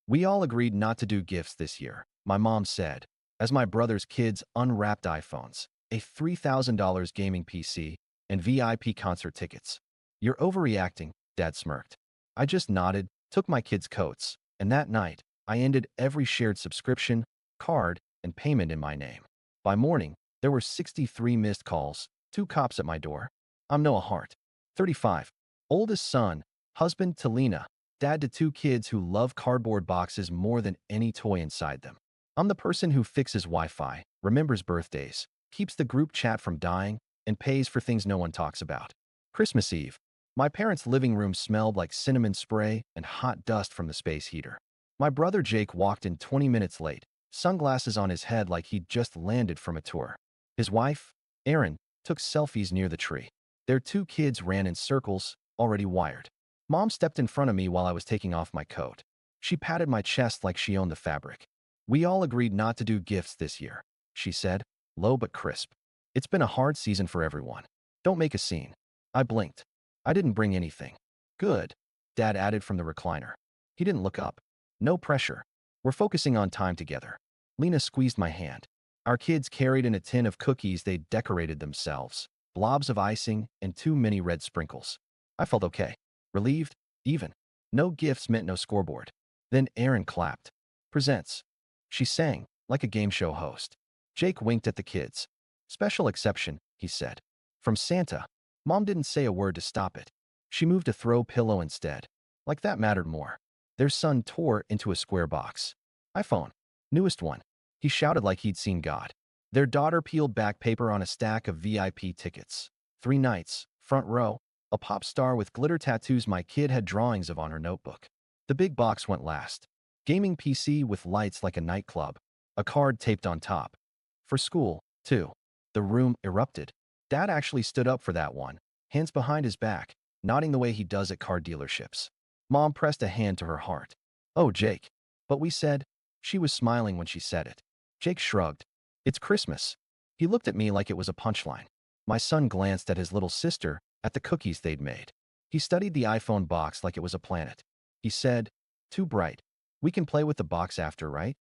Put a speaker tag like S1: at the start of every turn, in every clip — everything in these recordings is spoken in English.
S1: We all agreed not to do gifts this year, my mom said, as my brother's kids unwrapped iPhones, a $3,000 gaming PC, and VIP concert tickets. You're overreacting, Dad smirked. I just nodded, took my kids' coats, and that night, I ended every shared subscription, card, and payment in my name. By morning, there were 63 missed calls, 2 cops at my door. I'm Noah Hart, 35, oldest son, husband to Lena, dad to 2 kids who love cardboard boxes more than any toy inside them. I'm the person who fixes Wi-Fi, remembers birthdays, keeps the group chat from dying, and pays for things no one talks about. Christmas Eve. My parents' living room smelled like cinnamon spray and hot dust from the space heater. My brother Jake walked in 20 minutes late, sunglasses on his head like he'd just landed from a tour. His wife, Erin, took selfies near the tree. Their 2 kids ran in circles, already wired. Mom stepped in front of me while I was taking off my coat. She patted my chest like she owned the fabric. We all agreed not to do gifts this year, she said, low but crisp. It's been a hard season for everyone. Don't make a scene. I blinked. I didn't bring anything. Good, Dad added from the recliner. He didn't look up. No pressure. We're focusing on time together. Lena squeezed my hand. Our kids carried in a tin of cookies they'd decorated themselves, blobs of icing, and too many red sprinkles. I felt okay. Relieved, even. No gifts meant no scoreboard. Then Erin clapped. Presents. She sang, like a game show host. Jake winked at the kids. Special exception, he said. From Santa. Mom didn't say a word to stop it. She moved a throw pillow instead. Like that mattered more. Their son tore into a square box. iPhone. Newest one. He shouted like he'd seen God. Their daughter peeled back paper on a stack of VIP tickets. 3 nights, front row. A pop star with glitter tattoos my kid had drawings of on her notebook. The big box went last. Gaming PC with lights like a nightclub. A card taped on top. For school, too. The room erupted. Dad actually stood up for that one, hands behind his back, nodding the way he does at car dealerships. Mom pressed a hand to her heart. Oh, Jake. But we said. She was smiling when she said it. Jake shrugged. It's Christmas. He looked at me like it was a punchline. My son glanced at his little sister, at the cookies they'd made. He studied the iPhone box like it was a planet. He said, too bright. We can play with the box after, right?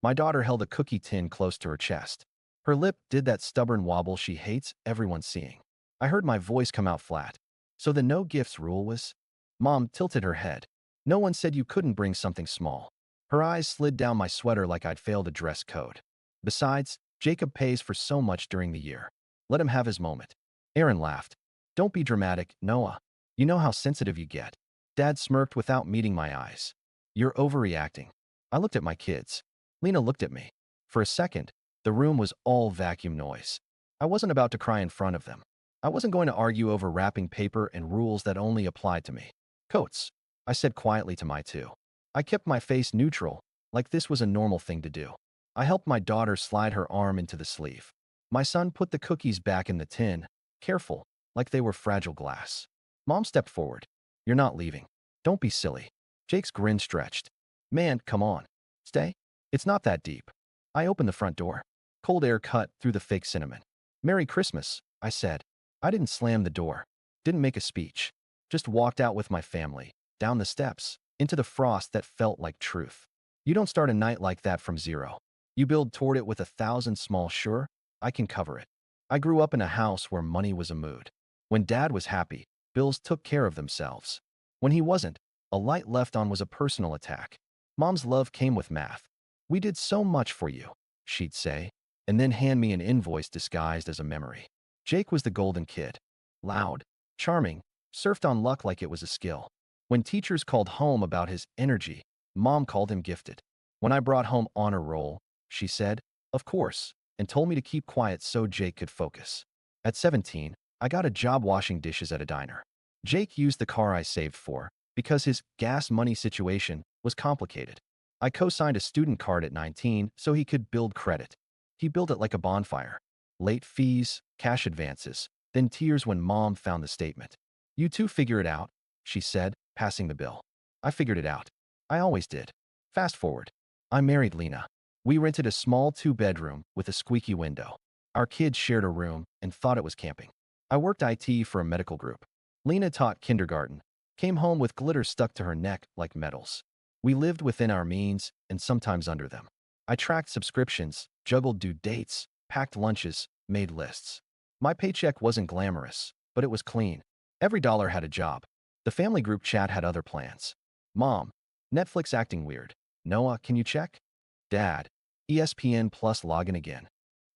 S1: My daughter held a cookie tin close to her chest. Her lip did that stubborn wobble she hates everyone seeing. I heard my voice come out flat. So the no gifts rule was? Mom tilted her head. No one said you couldn't bring something small. Her eyes slid down my sweater like I'd failed a dress code. Besides, Jacob pays for so much during the year. Let him have his moment. Erin laughed. Don't be dramatic, Noah. You know how sensitive you get. Dad smirked without meeting my eyes. You're overreacting. I looked at my kids. Lena looked at me. For a second, the room was all vacuum noise. I wasn't about to cry in front of them. I wasn't going to argue over wrapping paper and rules that only applied to me. Coats, I said quietly to my 2. I kept my face neutral, like this was a normal thing to do. I helped my daughter slide her arm into the sleeve. My son put the cookies back in the tin, careful, like they were fragile glass. Mom stepped forward. You're not leaving. Don't be silly. Jake's grin stretched. Man, come on. Stay. It's not that deep. I opened the front door. Cold air cut through the fake cinnamon. Merry Christmas, I said. I didn't slam the door. Didn't make a speech. Just walked out with my family, down the steps, into the frost that felt like truth. You don't start a night like that from zero. You build toward it with 1,000 small sure, I can cover it. I grew up in a house where money was a mood. When Dad was happy, bills took care of themselves. When he wasn't, a light left on was a personal attack. Mom's love came with math. We did so much for you, she'd say, and then hand me an invoice disguised as a memory. Jake was the golden kid. Loud, charming, surfed on luck like it was a skill. When teachers called home about his energy, Mom called him gifted. When I brought home honor roll, she said, of course, and told me to keep quiet so Jake could focus. At 17, I got a job washing dishes at a diner. Jake used the car I saved for because his gas money situation was complicated. I co-signed a student card at 19 so he could build credit. He built it like a bonfire. Late fees, cash advances, then tears when Mom found the statement. You two figure it out, she said, passing the bill. I figured it out. I always did. Fast forward. I married Lena. We rented a small 2-bedroom with a squeaky window. Our kids shared a room and thought it was camping. I worked IT for a medical group. Lena taught kindergarten, came home with glitter stuck to her neck like medals. We lived within our means and sometimes under them. I tracked subscriptions, juggled due dates, packed lunches, made lists. My paycheck wasn't glamorous, but it was clean. Every dollar had a job. The family group chat had other plans. Mom, Netflix acting weird. Noah, can you check? Dad, ESPN Plus login again.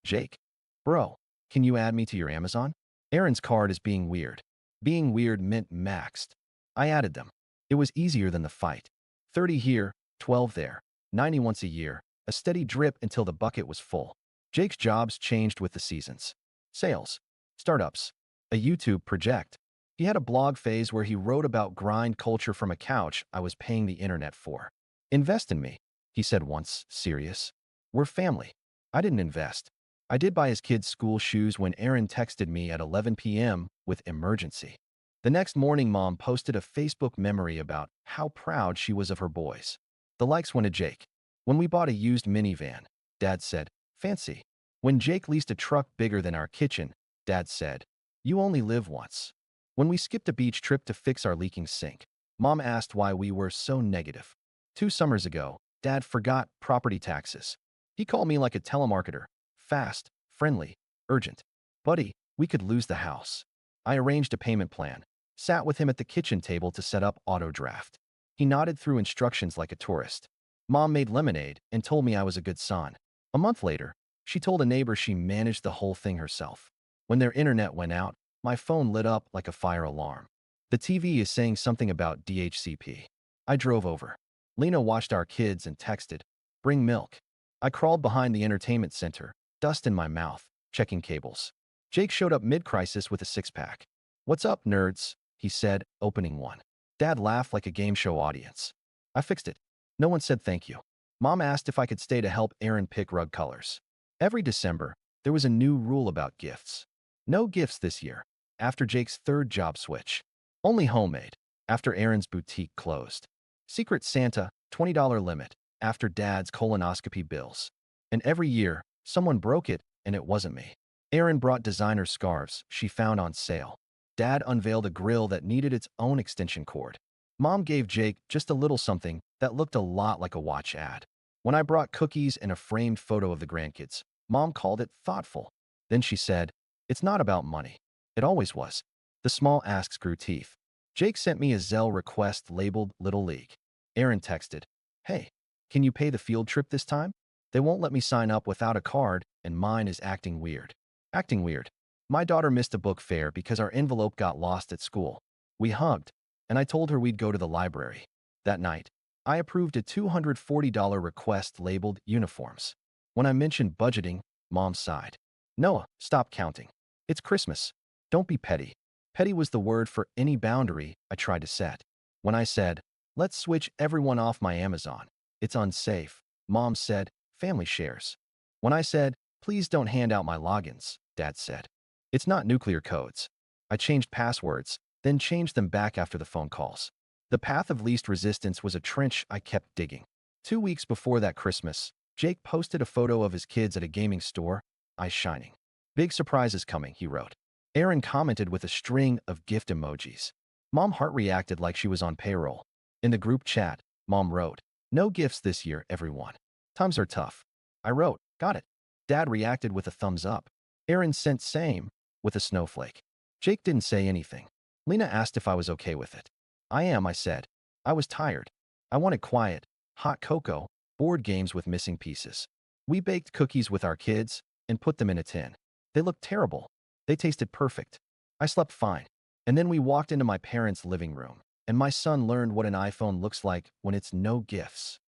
S1: Jake, bro, can you add me to your Amazon? Aaron's card is being weird. Being weird meant maxed. I added them. It was easier than the fight. 30 here, 12 there, 90 once a year, a steady drip until the bucket was full. Jake's jobs changed with the seasons. Sales, startups, a YouTube project. He had a blog phase where he wrote about grind culture from a couch I was paying the internet for. Invest in me, he said once, serious. We're family. I didn't invest. I did buy his kids school shoes when Aaron texted me at 11 p.m. with emergency. The next morning, Mom posted a Facebook memory about how proud she was of her boys. The likes went to Jake. When we bought a used minivan, Dad said, fancy. When Jake leased a truck bigger than our kitchen, Dad said, you only live once. When we skipped a beach trip to fix our leaking sink, Mom asked why we were so negative. 2 summers ago, Dad forgot property taxes. He called me like a telemarketer. Fast, friendly, urgent. Buddy, we could lose the house. I arranged a payment plan, sat with him at the kitchen table to set up auto draft. He nodded through instructions like a tourist. Mom made lemonade and told me I was a good son. A month later, she told a neighbor she managed the whole thing herself. When their internet went out, my phone lit up like a fire alarm. The TV is saying something about DHCP. I drove over. Lena watched our kids and texted, bring milk. I crawled behind the entertainment center, dust in my mouth, checking cables. Jake showed up mid-crisis with a six-pack. What's up, nerds? He said, opening one. Dad laughed like a game show audience. I fixed it. No one said thank you. Mom asked if I could stay to help Aaron pick rug colors. Every December, there was a new rule about gifts. No gifts this year, after Jake's third job switch. Only homemade, after Aaron's boutique closed. Secret Santa, $20 limit, after Dad's colonoscopy bills. And every year, someone broke it, and it wasn't me. Aaron brought designer scarves she found on sale. Dad unveiled a grill that needed its own extension cord. Mom gave Jake just a little something that looked a lot like a watch ad. When I brought cookies and a framed photo of the grandkids, Mom called it thoughtful. Then she said, it's not about money. It always was. The small asks grew teeth. Jake sent me a Zelle request labeled Little League. Aaron texted, hey, can you pay the field trip this time? They won't let me sign up without a card, and mine is acting weird. Acting weird. My daughter missed a book fair because our envelope got lost at school. We hugged, and I told her we'd go to the library. That night, I approved a $240 request labeled uniforms. When I mentioned budgeting, Mom sighed. Noah, stop counting. It's Christmas. Don't be petty. Petty was the word for any boundary I tried to set. When I said, let's switch everyone off my Amazon, it's unsafe, Mom said, family shares. When I said, please don't hand out my logins, Dad said, it's not nuclear codes. I changed passwords, then changed them back after the phone calls. The path of least resistance was a trench I kept digging. 2 weeks before that Christmas, Jake posted a photo of his kids at a gaming store, eyes shining. Big surprise is coming, he wrote. Aaron commented with a string of gift emojis. Mom heart reacted like she was on payroll. In the group chat, Mom wrote, no gifts this year, everyone. Times are tough. I wrote, got it. Dad reacted with a thumbs up. Aaron sent same, with a snowflake. Jake didn't say anything. Lena asked if I was okay with it. I am, I said. I was tired. I wanted quiet, hot cocoa, board games with missing pieces. We baked cookies with our kids and put them in a tin. They looked terrible. They tasted perfect. I slept fine. And then we walked into my parents' living room, and my son learned what an iPhone looks like when it's no gifts.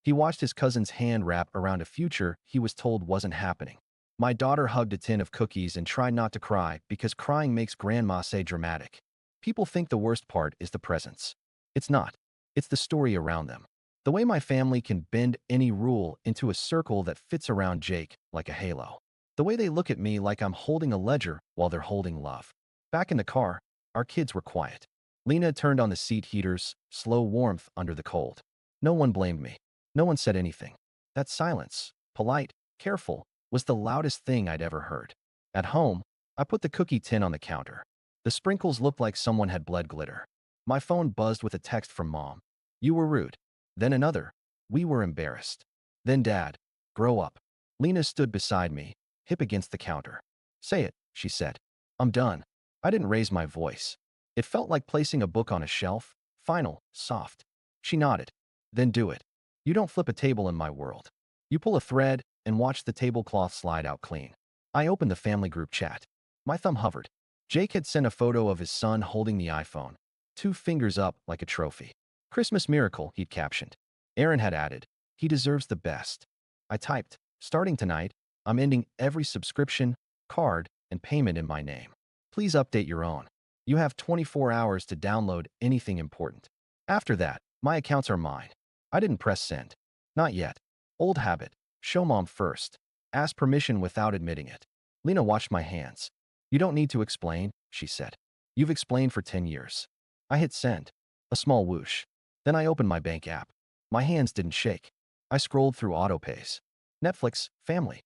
S1: He watched his cousin's hand wrap around a future he was told wasn't happening. My daughter hugged a tin of cookies and tried not to cry because crying makes grandma say dramatic. People think the worst part is the presents. It's not. It's the story around them. The way my family can bend any rule into a circle that fits around Jake like a halo. The way they look at me like I'm holding a ledger while they're holding love. Back in the car, our kids were quiet. Lena turned on the seat heaters, slow warmth under the cold. No one blamed me. No one said anything. That silence, polite, careful, was the loudest thing I'd ever heard. At home, I put the cookie tin on the counter. The sprinkles looked like someone had bled glitter. My phone buzzed with a text from Mom. You were rude. Then another. We were embarrassed. Then Dad. Grow up. Lena stood beside me, hip against the counter. Say it, she said. I'm done. I didn't raise my voice. It felt like placing a book on a shelf. Final, soft. She nodded. Then do it. You don't flip a table in my world. You pull a thread and watch the tablecloth slide out clean. I opened the family group chat. My thumb hovered. Jake had sent a photo of his son holding the iPhone, 2 fingers up like a trophy. Christmas miracle, he'd captioned. Aaron had added, he deserves the best. I typed, starting tonight, I'm ending every subscription, card, and payment in my name. Please update your own. You have 24 hours to download anything important. After that, my accounts are mine. I didn't press send. Not yet. Old habit. Show mom first. Ask permission without admitting it. Lena watched my hands. You don't need to explain, she said. You've explained for 10 years. I hit send. A small whoosh. Then I opened my bank app. My hands didn't shake. I scrolled through autopays. Netflix, family.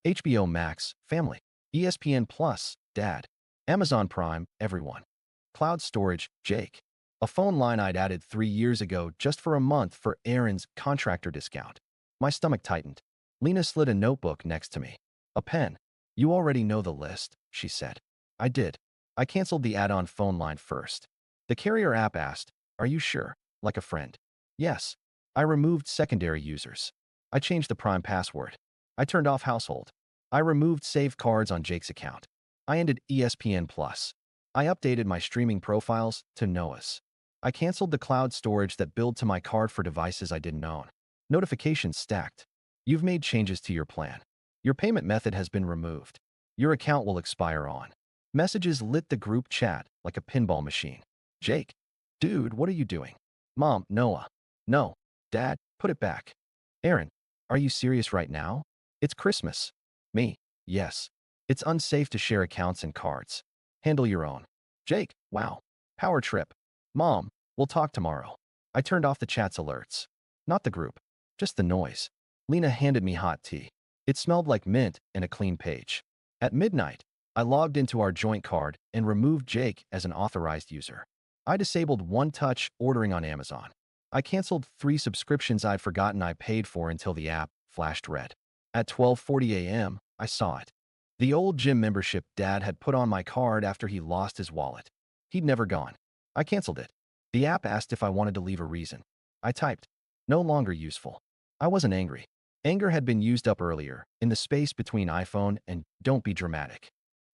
S1: HBO Max, family. ESPN Plus, dad. Amazon Prime, everyone. Cloud storage, Jake. A phone line I'd added 3 years ago just for a month for Aaron's contractor discount. My stomach tightened. Lena slid a notebook next to me. A pen. You already know the list, she said. I did. I canceled the add-on phone line first. The carrier app asked, are you sure? Like a friend. Yes. I removed secondary users. I changed the Prime password. I turned off household. I removed saved cards on Jake's account. I ended ESPN Plus. I updated my streaming profiles to Noah's. I canceled the cloud storage that billed to my card for devices I didn't own. Notifications stacked. You've made changes to your plan. Your payment method has been removed. Your account will expire on. Messages lit the group chat like a pinball machine. Jake. Dude, what are you doing? Mom, Noah. No. Dad, put it back. Aaron, are you serious right now? It's Christmas. Me. Yes. It's unsafe to share accounts and cards. Handle your own. Jake, wow. Power trip. Mom, we'll talk tomorrow. I turned off the chat's alerts. Not the group. Just the noise. Lena handed me hot tea. It smelled like mint and a clean page. At midnight, I logged into our joint card and removed Jake as an authorized user. I disabled one-touch ordering on Amazon. I canceled 3 subscriptions I'd forgotten I paid for until the app flashed red. At 12:40 a.m., I saw it. The old gym membership Dad had put on my card after he lost his wallet. He'd never gone. I canceled it. The app asked if I wanted to leave a reason. I typed, no longer useful. I wasn't angry. Anger had been used up earlier, in the space between iPhone and don't be dramatic.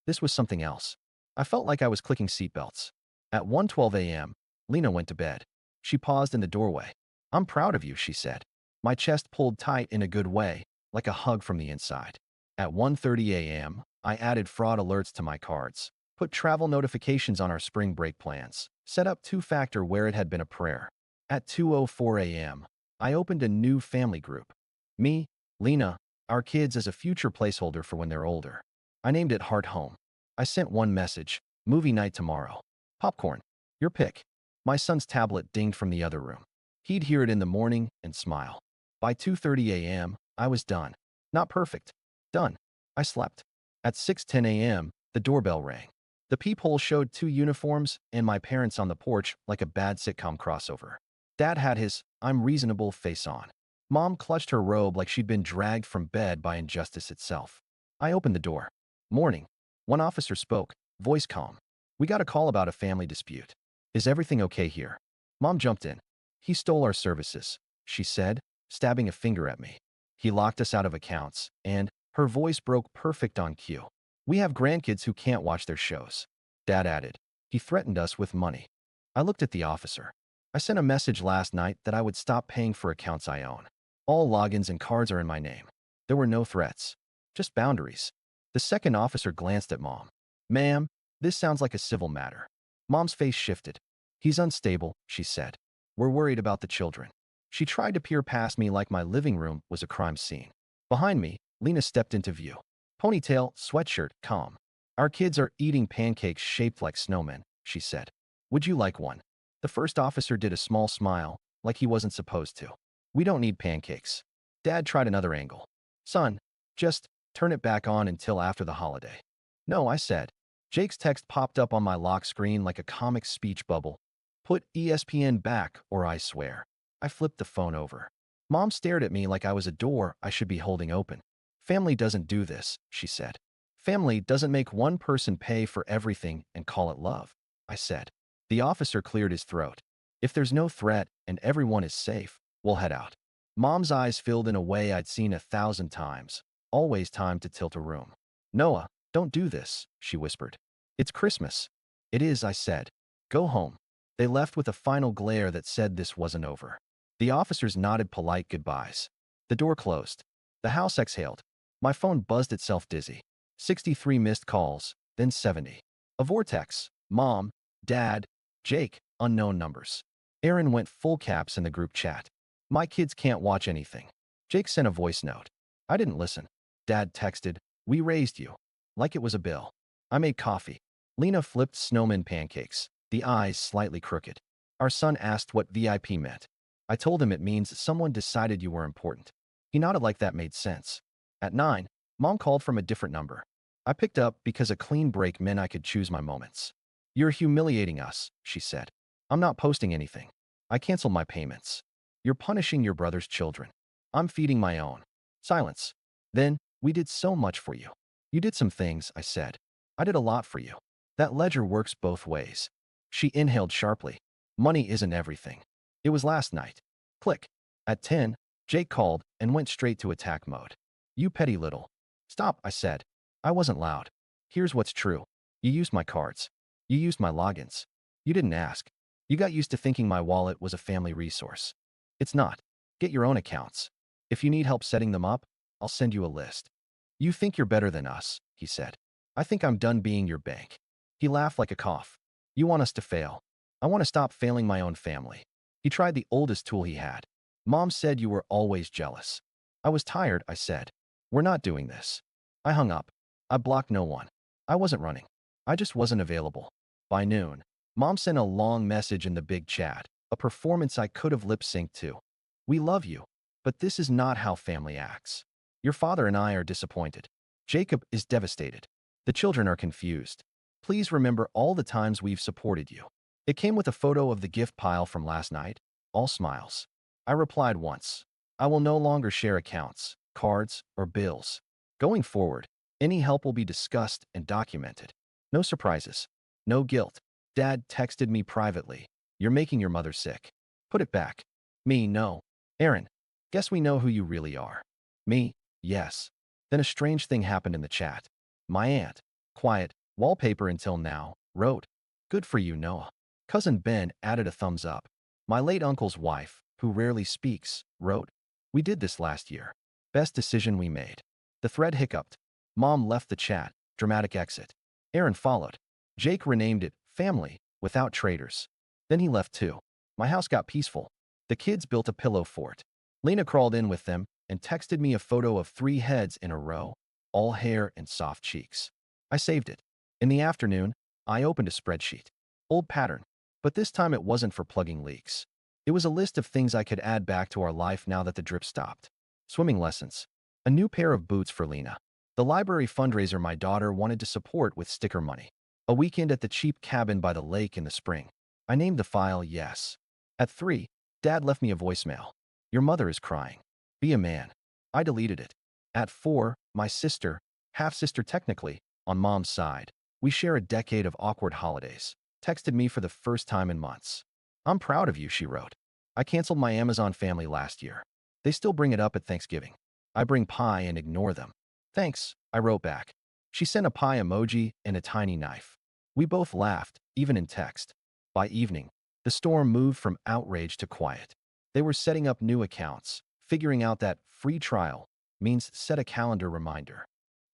S1: This was something else. I felt like I was clicking seatbelts. At 1:12 a.m., Lena went to bed. She paused in the doorway. I'm proud of you, she said. My chest pulled tight in a good way, like a hug from the inside. At 1:30 a.m., I added fraud alerts to my cards, put travel notifications on our spring break plans, set up two-factor where it had been a prayer. At 2:04 a.m., I opened a new family group. Me, Lena, our kids as a future placeholder for when they're older. I named it Heart Home. I sent one message, movie night tomorrow. Popcorn. Your pick. My son's tablet dinged from the other room. He'd hear it in the morning and smile. By 2:30 a.m., I was done. Not perfect. Done. I slept. At 6:10 a.m., the doorbell rang. The peephole showed 2 uniforms and my parents on the porch like a bad sitcom crossover. Dad had his I'm reasonable face on. Mom clutched her robe like she'd been dragged from bed by injustice itself. I opened the door. Morning. One officer spoke, voice calm. We got a call about a family dispute. Is everything okay here? Mom jumped in. He stole our services, she said, stabbing a finger at me. He locked us out of accounts, and her voice broke perfect on cue. We have grandkids who can't watch their shows. Dad added. He threatened us with money. I looked at the officer. I sent a message last night that I would stop paying for accounts I own. All logins and cards are in my name. There were no threats. Just boundaries. The second officer glanced at Mom. Ma'am, this sounds like a civil matter. Mom's face shifted. He's unstable, she said. We're worried about the children. She tried to peer past me like my living room was a crime scene. Behind me, Lena stepped into view. Ponytail, sweatshirt, calm. Our kids are eating pancakes shaped like snowmen, she said. Would you like one? The first officer did a small smile, like he wasn't supposed to. We don't need pancakes. Dad tried another angle. Son, just turn it back on until after the holiday. No, I said. Jake's text popped up on my lock screen like a comic speech bubble. Put ESPN back or I swear. I flipped the phone over. Mom stared at me like I was a door I should be holding open. Family doesn't do this, she said. Family doesn't make one person pay for everything and call it love, I said. The officer cleared his throat. If there's no threat and everyone is safe, we'll head out. Mom's eyes filled in a way I'd seen 1,000 times. Always time to tilt a room. Noah, don't do this, she whispered. It's Christmas. It is, I said. Go home. They left with a final glare that said this wasn't over. The officers nodded polite goodbyes. The door closed. The house exhaled. My phone buzzed itself dizzy. 63 missed calls, then 70. A vortex. Mom, Dad, Jake, unknown numbers. Aaron went full caps in the group chat. My kids can't watch anything. Jake sent a voice note. I didn't listen. Dad texted, we raised you. Like it was a bill. I made coffee. Lena flipped snowman pancakes, the eyes slightly crooked. Our son asked what VIP meant. I told him it means someone decided you were important. He nodded like that made sense. At 9, Mom called from a different number. I picked up because a clean break meant I could choose my moments. You're humiliating us, she said. I'm not posting anything. I canceled my payments. You're punishing your brother's children. I'm feeding my own. Silence. Then, we did so much for you. You did some things, I said. I did a lot for you. That ledger works both ways. She inhaled sharply. Money isn't everything. It was last night. Click. At 10, Jake called and went straight to attack mode. You petty little. Stop, I said. I wasn't loud. Here's what's true. You used my cards. You used my logins. You didn't ask. You got used to thinking my wallet was a family resource. It's not. Get your own accounts. If you need help setting them up, I'll send you a list. You think you're better than us, he said. I think I'm done being your bank. He laughed like a cough. You want us to fail. I want to stop failing my own family. He tried the oldest tool he had. Mom said you were always jealous. I was tired, I said. We're not doing this. I hung up. I blocked no one. I wasn't running. I just wasn't available. By noon, Mom sent a long message in the big chat, a performance I could have lip-synced to. We love you, but this is not how family acts. Your father and I are disappointed. Jacob is devastated. The children are confused. Please remember all the times we've supported you. It came with a photo of the gift pile from last night, all smiles. I replied once. I will no longer share accounts, cards, or bills. Going forward, any help will be discussed and documented. No surprises. No guilt. Dad texted me privately. You're making your mother sick. Put it back. Me, no. Aaron, guess we know who you really are. Me, yes. Then a strange thing happened in the chat. My aunt, quiet, wallpaper until now, wrote, good for you, Noah. Cousin Ben added a thumbs up. My late uncle's wife, who rarely speaks, wrote, we did this last year. Best decision we made. The thread hiccuped. Mom left the chat, dramatic exit. Aaron followed. Jake renamed it Family, without traitors. Then he left too. My house got peaceful. The kids built a pillow fort. Lena crawled in with them and texted me a photo of 3 heads in a row, all hair and soft cheeks. I saved it. In the afternoon, I opened a spreadsheet. Old pattern. But this time it wasn't for plugging leaks. It was a list of things I could add back to our life now that the drip stopped. Swimming lessons. A new pair of boots for Lena. The library fundraiser my daughter wanted to support with sticker money. A weekend at the cheap cabin by the lake in the spring. I named the file Yes. At 3, Dad left me a voicemail. Your mother is crying. Be a man. I deleted it. At 4, my sister, half-sister technically, on Mom's side, we share a decade of awkward holidays, texted me for the first time in months. I'm proud of you, she wrote. I canceled my Amazon family last year. They still bring it up at Thanksgiving. I bring pie and ignore them. Thanks, I wrote back. She sent a pie emoji and a tiny knife. We both laughed, even in text. By evening, the storm moved from outrage to quiet. They were setting up new accounts, figuring out that free trial means set a calendar reminder.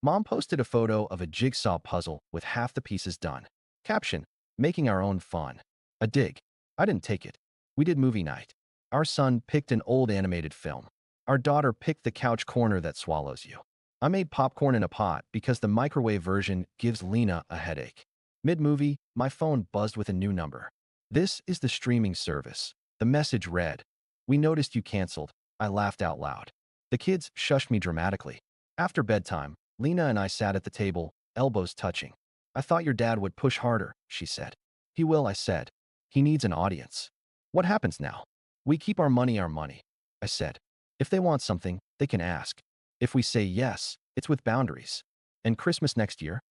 S1: Mom posted a photo of a jigsaw puzzle with half the pieces done. Caption, making our own fun. A dig. I didn't take it. We did movie night. Our son picked an old animated film. Our daughter picked the couch corner that swallows you. I made popcorn in a pot because the microwave version gives Lena a headache. Mid-movie, my phone buzzed with a new number. This is the streaming service. The message read, we noticed you canceled. I laughed out loud. The kids shushed me dramatically. After bedtime, Lena and I sat at the table, elbows touching. I thought your dad would push harder, she said. He will, I said. He needs an audience. What happens now? We keep our money, I said. If they want something, they can ask. If we say yes, it's with boundaries. And Christmas next year?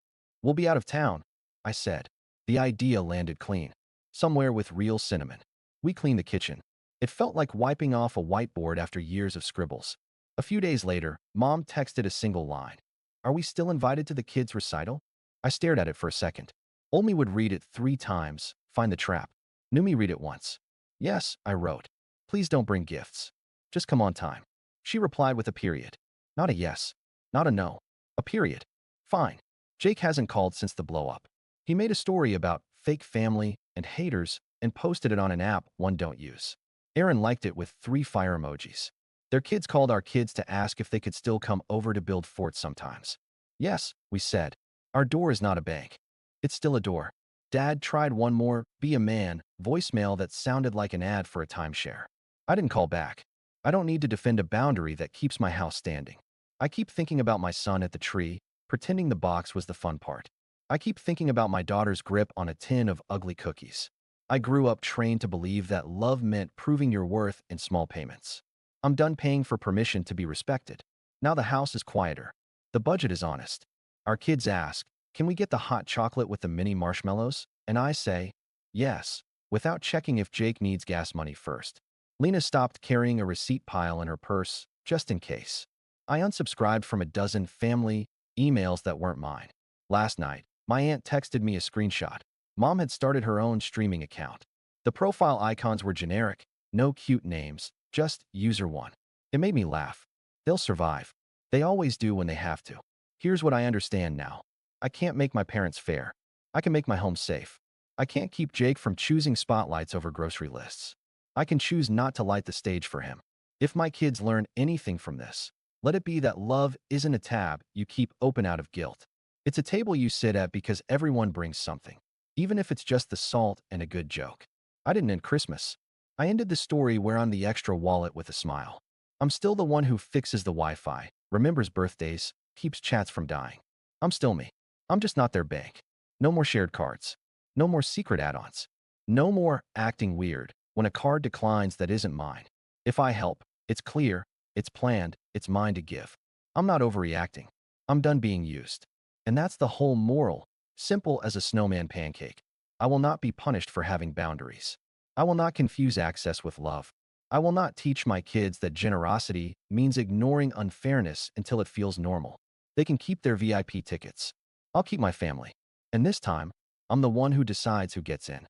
S1: We'll be out of town, I said. The idea landed clean. Somewhere with real cinnamon. We cleaned the kitchen. It felt like wiping off a whiteboard after years of scribbles. A few days later, Mom texted a single line. Are we still invited to the kids' recital? I stared at it for a second. Olmi would read it 3 times, find the trap. Numi read it once. Yes, I wrote. Please don't bring gifts. Just come on time. She replied with a period. Not a yes. Not a no. A period. Fine. Jake hasn't called since the blow-up. He made a story about fake family and haters and posted it on an app one don't use. Aaron liked it with 3 fire emojis. Their kids called our kids to ask if they could still come over to build forts sometimes. Yes, we said. Our door is not a bank. It's still a door. Dad tried one more, be a man, voicemail that sounded like an ad for a timeshare. I didn't call back. I don't need to defend a boundary that keeps my house standing. I keep thinking about my son at the tree, pretending the box was the fun part. I keep thinking about my daughter's grip on a tin of ugly cookies. I grew up trained to believe that love meant proving your worth in small payments. I'm done paying for permission to be respected. Now the house is quieter. The budget is honest. Our kids ask, can we get the hot chocolate with the mini marshmallows? And I say, yes, without checking if Jake needs gas money first. Lena stopped carrying a receipt pile in her purse, just in case. I unsubscribed from a dozen family emails that weren't mine. Last night, my aunt texted me a screenshot. Mom had started her own streaming account. The profile icons were generic, no cute names, just user 1. It made me laugh. They'll survive. They always do when they have to. Here's what I understand now. I can't make my parents fair. I can make my home safe. I can't keep Jake from choosing spotlights over grocery lists. I can choose not to light the stage for him. If my kids learn anything from this, let it be that love isn't a tab you keep open out of guilt. It's a table you sit at because everyone brings something, even if it's just the salt and a good joke. I didn't end Christmas. I ended the story where I'm the extra wallet with a smile. I'm still the one who fixes the Wi-Fi, remembers birthdays, keeps chats from dying. I'm still me. I'm just not their bank. No more shared cards. No more secret add-ons. No more acting weird when a card declines that isn't mine. If I help, it's clear, it's planned, it's mine to give. I'm not overreacting. I'm done being used. And that's the whole moral, simple as a snowman pancake. I will not be punished for having boundaries. I will not confuse access with love. I will not teach my kids that generosity means ignoring unfairness until it feels normal. They can keep their VIP tickets. I'll keep my family. And this time, I'm the one who decides who gets in.